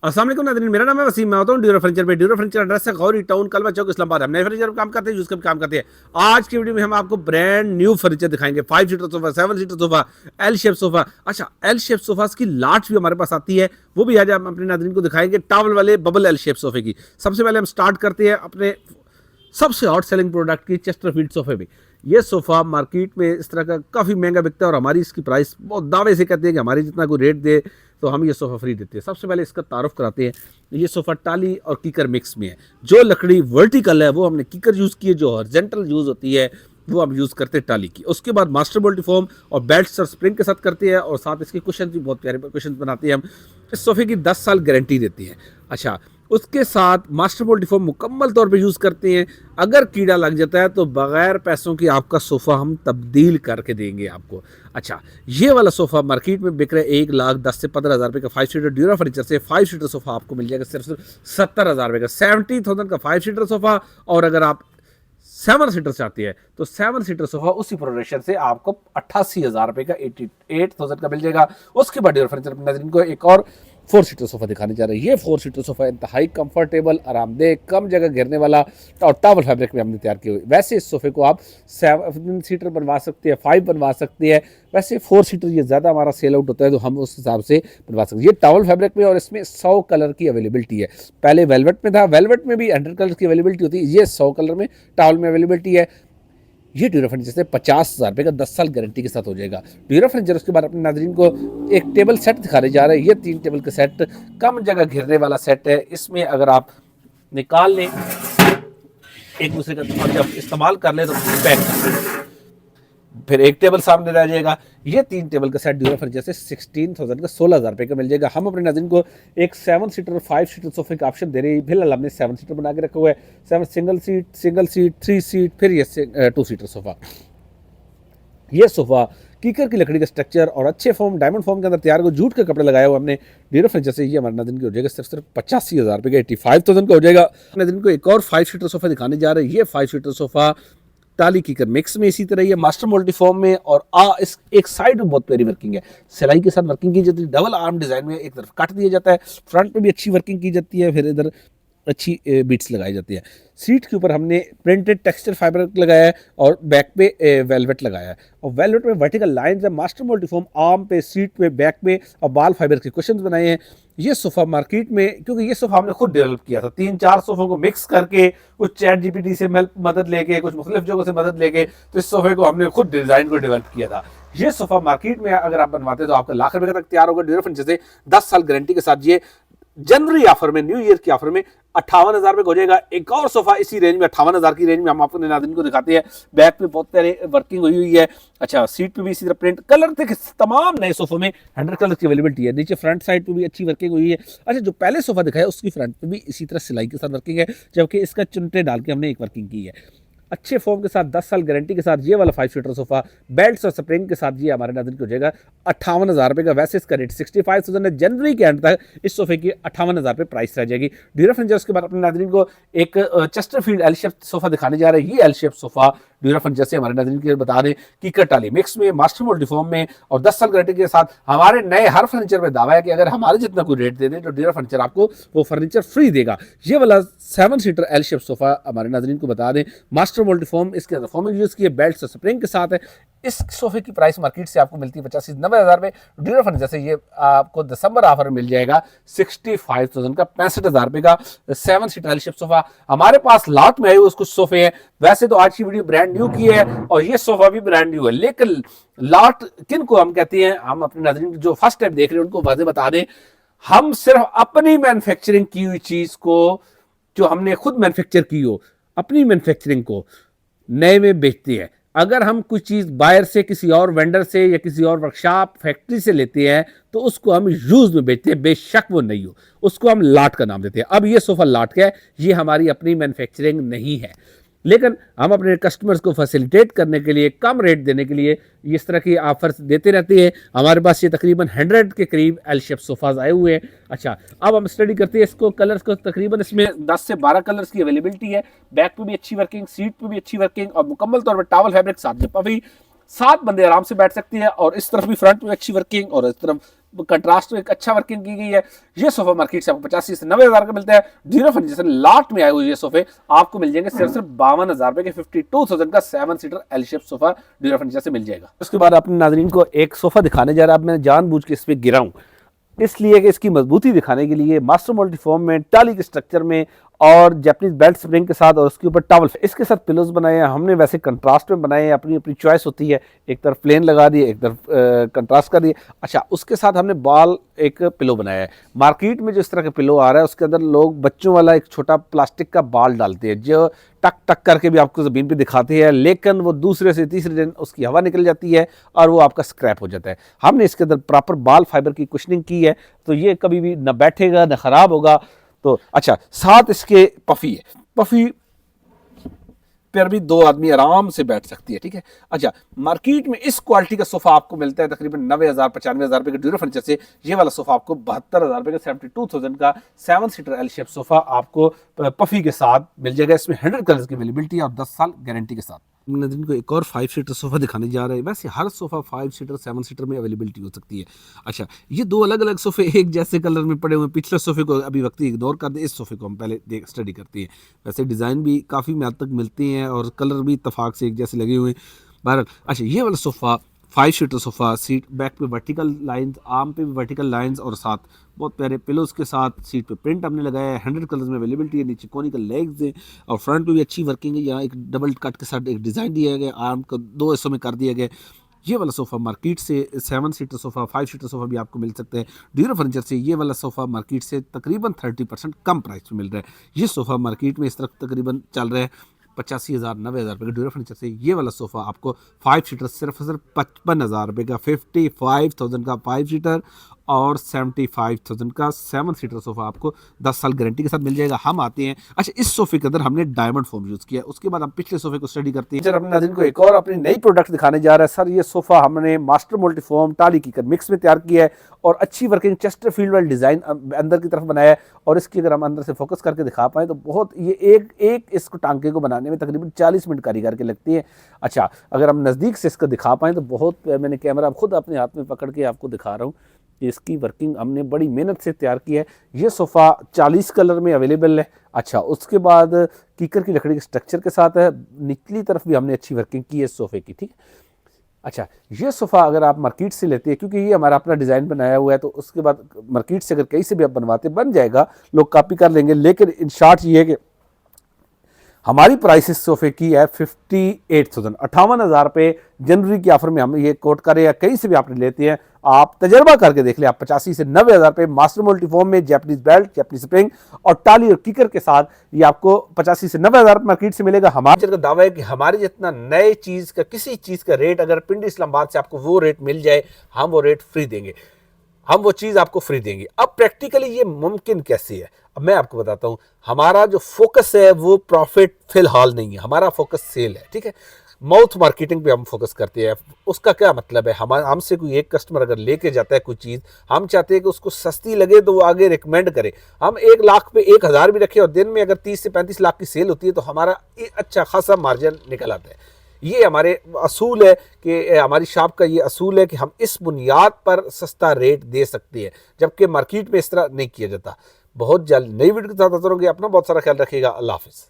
अस्सलाम वालेकुम नाज़रीन, मेरा नाम है वसीम। मैं होता हूँ ड्यूरा फर्नीचर पे। ड्यूरा फर्नीचर एड्रेस है गौरी टाउन, कलवा चौक, इस्लामाबाद। हम नए फर्नीचर पर काम करते हैं, यूज का भी काम करते हैं। आज की वीडियो में हम आपको ब्रांड न्यू फर्नीचर दिखाएंगे। 5 seater sofa, 7 seater sofa, L shape sofa. अच्छा, एल शेप सोफा की लाट भी हमारे पास आती है, वो भी आज हम अपने नाज़रीन को दिखाएंगे। टावल वाले बबल एल शेप सोफे की। सबसे पहले हम स्टार्ट करते हैं अपने सबसे हॉट सेलिंग प्रोडक्ट की चेस्टरफील्ड सोफे में। ये सोफ़ा मार्केट में इस तरह का काफ़ी महंगा बिकता है और हमारी इसकी प्राइस बहुत दावे से कहते हैं कि हमारी जितना कोई रेट दे तो हम ये सोफ़ा फ्री देते हैं। सबसे पहले इसका तारुफ कराते हैं। ये सोफ़ा टाली और कीकर मिक्स में है। जो लकड़ी वर्टिकल है वो हमने कीकर यूज़ की है, जो हॉरिजॉन्टल यूज़ होती है वो हम यूज़ करते हैं टाली की। उसके बाद मास्टर बोल्ट फोम और बेल्ट्स और स्प्रिंग के साथ करते हैं और साथ इसके कुशन भी बहुत प्यारे कुशन बनाते हैं हम। इस सोफ़े की 10 साल गारंटी देती है। अच्छा, उसके साथ मास्टर बोल्ट फोम मुकम्मल तौर पे यूज़ करते हैं। अगर कीड़ा लग जाता है तो बगैर पैसों की आपका सोफ़ा हम तब्दील करके देंगे आपको। अच्छा, ये वाला सोफ़ा मार्केट में बिक रहा है 1,10,000 से 15,000 रुपये का। 5 सीटर ड्यूरा फर्नीचर से 5 सीटर सोफ़ा आपको मिल जाएगा सिर्फ 70,000 रुपये का। 70,000 का 5 सीटर सोफ़ा। और अगर आप 7 सीटर चाहती है तो 7 सीटर सोफा उसी प्रोडक्शन से आपको 88,000 रुपये का 88,000 का मिल जाएगा। उसके बाद ड्यूरा फर्नीचर नाज़रीन को एक और 4 सीटर सोफा दिखाने जा रहे हैं। ये 4 सीटर सोफा इंतहाई कंफर्टेबल, आरामदेह, कम जगह घेरने वाला और टावल फैब्रिक में हमने तैयार किए हुए। वैसे इस सोफे को आप 7 सीटर बनवा सकते हैं, 5 बनवा सकते हैं। वैसे 4 सीटर ये ज़्यादा हमारा सेल आउट होता है तो हम उस हिसाब से बनवा सकते हैं। ये टावल फैब्रिक में और इसमें 100 कलर की अवेलेबिलिटी है। पहले वेलवेट में था, वेलवेट में भी 100 कलर की अवेलेबिलिटी होती है। ये 100 कलर में टावल में अवेलेबिलिटी है। ये ड्यूरा फर्नीचर से 50,000 रुपये का 10 साल गारंटी के साथ हो जाएगा। ड्यूरा फर्नीचर उसके बाद अपने नाजरीन को एक टेबल सेट दिखाने जा रहे हैं। ये 3 टेबल का सेट, कम जगह घेरने वाला सेट है। इसमें अगर आप निकाल लें एक दूसरे का और जब इस्तेमाल कर ले तो पैक कर लें, फिर एक टेबल सामने रह जाएगा। ये 3 टेबल का सेट ड्यूरा फर्नीचर से 16,000 का 16,000 रुपये का मिल जाएगा। हम अपने नाज़रीन को एक 7 सीटर और 5 सीटर सोफे का ऑप्शन दे रहे हैं। फिलहाल हमने 7 सीटर बना के रखा हुआ है। 7 सिंगल सीट, 3 सीट, फिर ये 2 सीटर सोफा। ये सोफा कीकर की लकड़ी का स्ट्रक्चर और अच्छे फॉर्म डायमंड फॉर्म के अंदर तैयार को जूट के कपड़े लगाए हुए हमने ड्यूरा फर्नीचर से। ये हमारे नाज़रीन की हो जाएगा सिर्फ 85,000 रुपये का 85,000 का हो जाएगा। नाज़रीन को एक और 5 सीटर सोफा दिखाने जा रहे हैं। ये 5 सीटर सोफा टाली कीकर मिक्स में इसी तरह ये मास्टर मोल्टी फॉर्म में और इस एक साइड में बहुत प्यारी वर्किंग है। सिलाई के साथ वर्किंग की जाती है। डबल आर्म डिजाइन में एक तरफ काट दिया जाता है, फ्रंट पे भी अच्छी वर्किंग की जाती है, फिर इधर अच्छी बीट्स लगाई जाती है। सीट के ऊपर हमने प्रिंटेड टेक्सचर फाइबर लगाया है और बैक पे वेलवेट लगाया है। और वेलवेट में वर्टिकल लाइंस है। मास्टर मोल्टीफॉर्म आर्म पे, सीट पे, बैक पे और बाल फाइबर के कुशन्स बनाए हैं। ये सोफा मार्केट में, क्योंकि ये सोफा हमने खुद डेवलप किया था, 3-4 सोफों को मिक्स करके, कुछ चैट जीपीटी से मदद लेके, कुछ मुख्तलिफ जगहों से मदद लेके, तो इस सोफे को हमने खुद डिजाइन को डेवलप किया था। ये सोफा मार्केट में अगर आप बनवाते तो आपका लाख रुपए तक तैयार होगा ड्यूरा फर्नीचर से 10 साल गारंटी के साथ। ये जनवरी ऑफर में, न्यू ईयर की ऑफर में 58,000 रुपये हो जाएगा। एक और सोफा इसी रेंज में 58,000 की रेंज में हम आपको नाज़रीन को दिखाते हैं। बैक पे बहुत प्यारे वर्किंग हुई है। अच्छा, सीट पे भी इसी तरह प्रिंट कलर थे। तमाम नए सोफों में 100 कलर की अवेलेबिलिटी है। नीचे फ्रंट साइड पे भी अच्छी वर्किंग हुई है। अच्छा, जो पहले सोफा दिखाया उसकी फ्रंट पे भी इसी तरह सिलाई के साथ वर्किंग है, जबकि इसका चुनटे डाल के हमने एक वर्किंग की है। अच्छे फॉर्म के साथ 10 साल गारंटी के साथ ये वाला 5 सीटर सोफा बेल्ट्स और स्प्रिंग के साथ ये हमारे नाज़रीन को हो जाएगा 58,000 रुपये का। वैसे इसका रेट 65,000 है। जनवरी के एंड तक इस सोफे की 58,000 रुपये प्राइस रह जाएगी। ड्यूरा फर्नीचर उसके बाद अपने नाज़रीन को एक चेस्टरफील्ड एल शेप सोफा दिखाने जा रहे हैं। ये L shape sofa dura furniture से हमारे नाज़रीन के बता दें कि कटाली मिक्स में, मास्टर मोल्ड डिफॉर्म में और 10 साल गारंटी के साथ। हमारे नए हर फर्नीचर में दावा है कि अगर हमारे जितना कोई रेट दे दे तो ड्यूरा फर्नीचर आपको वो फर्नीचर फ्री देगा। ये वाला 7 सीटर एल शेप सोफा हमारे नाज़रीन को बता दें मास्टर मोल्ड डिफॉर्म, इसके अंदर फॉर्मिंग यूज किए, बेल्ट से स्प्रिंग के साथ है। इस सोफे की प्राइस मार्केट से आपको मिलती है 85-90,000 रुपये। ड्यूरा फर्नीचर से ये आपको दिसंबर ऑफर मिल जाएगा 65,000 का, 65,000 रुपये का 7 सीटर एल शेप सोफा। हमारे पास लॉट में आए हुए कुछ सोफे हैं। वैसे तो आज की वीडियो ब्रांड न्यू की है और ये सोफा भी ब्रांड न्यू है, लेकिन लॉट किन को हम कहते हैं, हम अपने नाज़रीन जो फर्स्ट टाइम देख रहे हैं उनको वाज़ेह बता दें। हम सिर्फ अपनी मैन्युफैक्चरिंग की हुई चीज को, जो हमने खुद मैन्युफैक्चर की हो, अपनी मैन्युफैक्चरिंग को नए में बेचते हैं। अगर हम कुछ चीज़ बाहर से, किसी और वेंडर से या किसी और वर्कशॉप फैक्ट्री से लेते हैं तो उसको हम यूज में बेचते हैं, बेशक वो नहीं हो, उसको हम लाट का नाम देते हैं। अब ये सोफा लाट का है, ये हमारी अपनी मैन्युफैक्चरिंग नहीं है, लेकिन हम अपने कस्टमर्स को फैसिलिटेट करने के लिए, कम रेट देने के लिए इस तरह की ऑफर्स देते रहते हैं। हमारे पास ये तकरीबन 100 के करीब एल शेप सोफाज आए हुए हैं। अच्छा, अब हम स्टडी करते हैं इसको कलर्स को। तकरीबन इसमें 10 से 12 कलर्स की अवेलेबिलिटी है। बैक पे भी अच्छी वर्किंग, सीट पे भी अच्छी वर्किंग और मुकम्मल तौर पर टावल फैब्रिक साथ में पफी। 7 बंदे आराम से बैठ सकते हैं और इस तरफ भी फ्रंट में अच्छी वर्किंग और इस तरफ कंट्रास्ट में एक अच्छा वर्किंग की गई है। ये सोफा मार्केट से आपको 85 से 90 हज़ार का मिलता है। ड्यूरो फर्नीचर से लास्ट में आए हुए ये सोफे आपको मिल जाएंगे सिर्फ 52 हज़ार रुपए के 52,000 का 7 seater L shape sofa Duro furniture से मिल जाएगा। उसके बाद अपने नाजरीन को एक सोफा दिखाने जा रहा है। अब मैं जानबूझ के इस पे गिरा हूं इसलिए कि इसकी मजबूती दिखाने के लिए मास्टर मोल्टी फॉर्म में टाली के स्ट्रक्चर में और जैपनीज बेल्ट स्प्रिंग के साथ और उसके ऊपर टॉवल इसके साथ पिलोज बनाए हैं हमने। वैसे कंट्रास्ट में बनाए हैं, अपनी अपनी चॉइस होती है, एक तरफ प्लेन लगा दिए, एक तरफ कंट्रास्ट कर दिए। अच्छा, उसके साथ हमने बॉल एक पिलो बनाया है। मार्केट में जो इस तरह का पिलो आ रहा है उसके अंदर लोग बच्चों वाला एक छोटा प्लास्टिक का बॉल डालते हैं जो टक टक करके भी आपको ज़मीन पे दिखाते हैं, लेकिन वो दूसरे से तीसरे दिन उसकी हवा निकल जाती है और वो आपका स्क्रैप हो जाता है। हमने इसके अंदर प्रॉपर बाल फाइबर की कुशनिंग की है तो ये कभी भी न बैठेगा न ख़राब होगा। तो अच्छा, साथ इसके पफ़ी है, पफ़ी पर भी दो आदमी आराम से बैठ सकती है। ठीक है। अच्छा, मार्केट में इस क्वालिटी का सोफा आपको मिलता है तकरीबन 90,000 95,000 रुपए के ड्यूरो फर्नीचर से। ये वाला सोफा आपको 72,000 रुपए का 72,000 का 7 सीटर एल शेप सोफा आपको पफी के साथ मिल जाएगा। इसमें 100 कलर्स की अवेलेबिलिटी है और 10 साल गारंटी के साथ। दिन को एक और 5 सीटर सोफा दिखाने जा रहे हैं। वैसे हर सोफा 5 सीटर 7 सीटर में अवेलेबिलिटी हो सकती है। अच्छा, ये दो अलग अलग सोफे एक जैसे कलर में पड़े हुए। पिछले सोफे को अभी वक्त इग्नोर कर दे, इस सोफे को हम पहले स्टडी करते हैं। वैसे डिज़ाइन भी काफ़ी हद तक मिलते हैं और कलर भी इत्तफाक से एक जैसे लगे हुए हैं। बहरहाल, अच्छा, ये वाला sofa 5 seater sofa, seat back पे वर्टिकल लाइंस, आर्म पे भी वर्टिकल लाइंस और साथ बहुत प्यारे पिलोज के साथ सीट पे प्रिंट हमने लगाया है। 100 कलर्स में अवेलेबिलिटी है। नीचे कोनिकल लेग्स हैं और फ्रंट पे भी अच्छी वर्किंग है। यहाँ एक डबल कट के साथ एक डिज़ाइन दिया गया, आर्म को 2 हिस्सों में कर दिया गया। ये वाला सोफ़ा मार्केट से 7 सीटर सोफ़ा 5 सीटर सोफ़ा भी आपको मिल सकता है। ड्यूरो फर्नीचर से ये वाला सोफ़ा मार्केट से तकरीबन 30% कम प्राइस में मिल रहा है। ये सोफ़ा मार्केट में इस तरह तकरीबन चल रहा है 85,000 90,000 रुपये का। ड्यूरो फर्नीचर से ये वाला सोफ़ा आपको 5 सीटर सिर्फ 55,000 रुपये का 55,000 का 5 सीटर और 75,000 का 7 सीटर सोफ़ा आपको 10 साल गारंटी के साथ मिल जाएगा। हम आते हैं, अच्छा, इस सोफ़े के अंदर हमने डायमंड फोम यूज़ किया। उसके बाद हम पिछले सोफ़े को स्टडी करते हैं। सर, अपने नाज़रीन को एक और अपनी नई प्रोडक्ट दिखाने जा रहा है। सर, ये सोफ़ा हमने मास्टर मोल्टी फोम टाली की मिक्स में तैयार किया है और अच्छी वर्किंग चेस्टरफील्ड वाली डिज़ाइन अंदर की तरफ बनाया है। और इसकी अगर हम अंदर से फोकस करके दिखा पाएँ तो बहुत ये एक इसको टांके को बनाने में तकरीबन 40 मिनट कारीगर के लगती है। अच्छा, अगर हम नज़दीक से इसको दिखा पाएँ तो बहुत, मैंने कैमरा खुद अपने हाथ में पकड़ के आपको दिखा रहा हूँ। इसकी वर्किंग हमने बड़ी मेहनत से तैयार की है। ये सोफ़ा 40 कलर में अवेलेबल है। अच्छा, उसके बाद कीकर की लकड़ी के स्ट्रक्चर के साथ है। निचली तरफ भी हमने अच्छी वर्किंग की है इस सोफ़े की। ठीक है। अच्छा, ये सोफ़ा अगर आप मार्केट से लेते हैं, क्योंकि ये हमारा अपना डिज़ाइन बनाया हुआ है, तो उसके बाद मार्केट से अगर कहीं से भी आप बनवाते बन जाएगा, लोग कॉपी कर लेंगे। लेकिन इन शॉर्ट ये है कि हमारी प्राइस इस सोफ़े की है 58,000 58,000 रुपये जनवरी की ऑफर में हम ये कोट करें या कहीं से भी आपने लेते हैं, आप तजर्बा करके देख लें। आप 85 से 90,000 रुपये मास्टर मोल्टी फोम में जैपनीज बेल्ट, जैपनीज स्प्रिंग और टाली और किकर के साथ ये आपको 85 से 90,000 मार्केट से मिलेगा। हमारे का दावा है कि हमारे जितना नए चीज़ का किसी चीज़ का रेट अगर पिंडी इस्लामाबाद से आपको वो रेट मिल जाए, हम वो रेट फ्री देंगे, हम वो चीज़ आपको फ्री देंगे। अब प्रैक्टिकली ये मुमकिन कैसे है, अब मैं आपको बताता हूँ। हमारा जो फोकस है वो प्रॉफिट फिलहाल नहीं है, हमारा फोकस सेल है। ठीक है। माउथ मार्केटिंग पे हम फोकस करते हैं। उसका क्या मतलब है, हमसे कोई एक कस्टमर अगर लेके जाता है कोई चीज़, हम चाहते हैं कि उसको सस्ती लगे तो वो आगे रिकमेंड करे। हम 1 लाख पे 1,000 भी रखें और दिन में अगर 30 से 35 लाख की सेल होती है तो हमारा अच्छा खासा मार्जिन निकल आता है। ये हमारे असूल है कि हमारी शॉप का ये असूल है कि हम इस बुनियाद पर सस्ता रेट दे सकते हैं, जबकि मार्केट में इस तरह नहीं किया जाता। बहुत जल्द नई वीडियो के साथ हाजिर होंगे। अपना बहुत सारा ख्याल रखिएगा। अल्लाह हाफिज़।